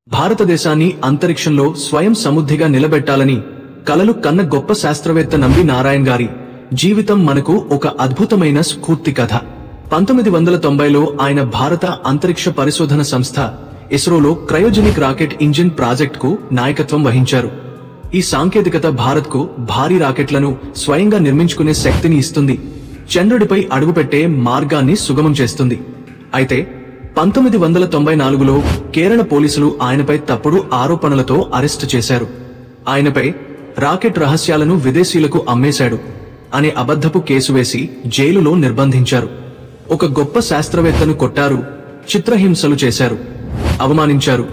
భారతదేశాన్ని అంతరిక్షంలో స్వయం సమృద్ధిగా నిలబెట్టాలని కలలు కన్న గొప్ప శాస్త్రవేత్త నంబి నారాయణ్ గారి జీవితం మనకు ఒక అద్భుతమైన స్ఫూర్తి కథ. 1990లో ఆయన భారత అంతరిక్ష పరిశోధన సంస్థ ఇస్రోలో క్రయోజెనిక్ రాకెట్ ఇంజిన్ ప్రాజెక్టుకు నాయకత్వం వహించారు. ఈ సాంకేతికత భారత్కు భారీ రాకెట్లను స్వయంగా నిర్మించుకునే శక్తిని ఇస్తుంది, చంద్రుడిపై అడుగుపెట్టే మార్గాన్ని సుగమం చేస్తుంది. అయితే 1994లో కేరళ పోలీసులు ఆయనపై తప్పుడు ఆరోపణలతో అరెస్టు చేశారు. ఆయనపై రాకెట్ రహస్యాలను విదేశీయులకు అమ్మేశాడు అనే అబద్ధపు కేసు వేసి జైలులో నిర్బంధించారు. ఒక గొప్ప శాస్త్రవేత్తను కొట్టారు, చిత్రహింసలు చేశారు, అవమానించారు,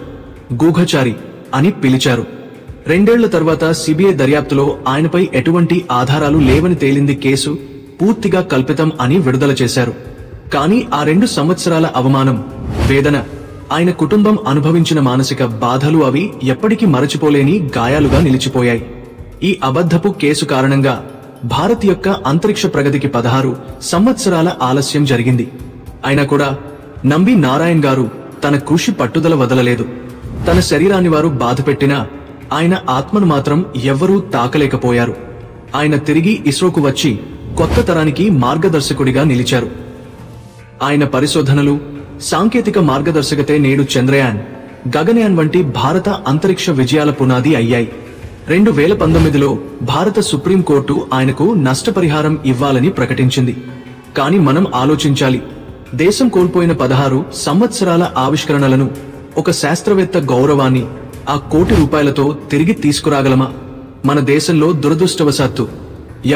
గూఢచారి అని పిలిచారు. 2 ఏళ్ల తర్వాత సిబిఐ దర్యాప్తులో ఆయనపై ఎటువంటి ఆధారాలు లేవని తేలింది. కేసు పూర్తిగా కల్పితం అని విడుదల చేశారు. కానీ ఆ 2 సంవత్సరాల అవమానం, వేదన, ఆయన కుటుంబం అనుభవించిన మానసిక బాధలు అవి ఎప్పటికీ మరచిపోలేని గాయాలుగా నిలిచిపోయాయి. ఈ అబద్ధపు కేసు కారణంగా భారత్ యొక్క అంతరిక్ష ప్రగతికి 16 సంవత్సరాల ఆలస్యం జరిగింది. అయినా కూడా నంబి నారాయణ్ గారు తన కృషి పట్టుదల వదలలేదు. తన శరీరాన్ని వారు బాధపెట్టినా ఆయన ఆత్మను మాత్రం ఎవ్వరూ తాకలేకపోయారు. ఆయన తిరిగి ఇస్రోకు వచ్చి కొత్త తరానికి మార్గదర్శకుడిగా నిలిచారు. ఆయన పరిశోధనలు, సాంకేతిక మార్గదర్శకతే నేడు చంద్రయాన్, గగనయాన్ వంటి భారత అంతరిక్ష విజయాల పునాది అయ్యాయి. 2019లో భారత సుప్రీంకోర్టు ఆయనకు నష్టపరిహారం ఇవ్వాలని ప్రకటించింది. కానీ మనం ఆలోచించాలి, దేశం కోల్పోయిన 16 సంవత్సరాల ఆవిష్కరణలను, ఒక శాస్త్రవేత్త గౌరవాన్ని ఆ ₹1 కోటి తిరిగి తీసుకురాగలమా? మన దేశంలో దురదృష్టవశాత్తు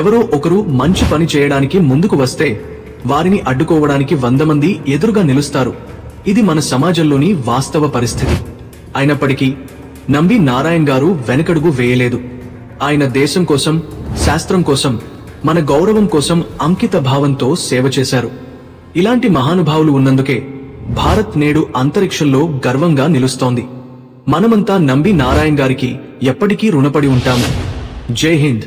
ఎవరో ఒకరు మంచి పని చేయడానికి ముందుకు వస్తే వారిని అడ్డుకోవడానికి 100 మంది ఎదురుగా నిలుస్తారు. ఇది మన సమాజంలోని వాస్తవ పరిస్థితి. అయినప్పటికీ నంబి నారాయణ్ గారు వెనకడుగు వేయలేదు. ఆయన దేశం కోసం, శాస్త్రం కోసం, మన గౌరవం కోసం అంకిత భావంతో సేవ చేశారు. ఇలాంటి మహానుభావులు ఉన్నందుకే భారత్ నేడు అంతరిక్షంలో గర్వంగా నిలుస్తోంది. మనమంతా నంబి నారాయణ్ గారికి ఎప్పటికీ రుణపడి ఉంటాము. జై హింద్.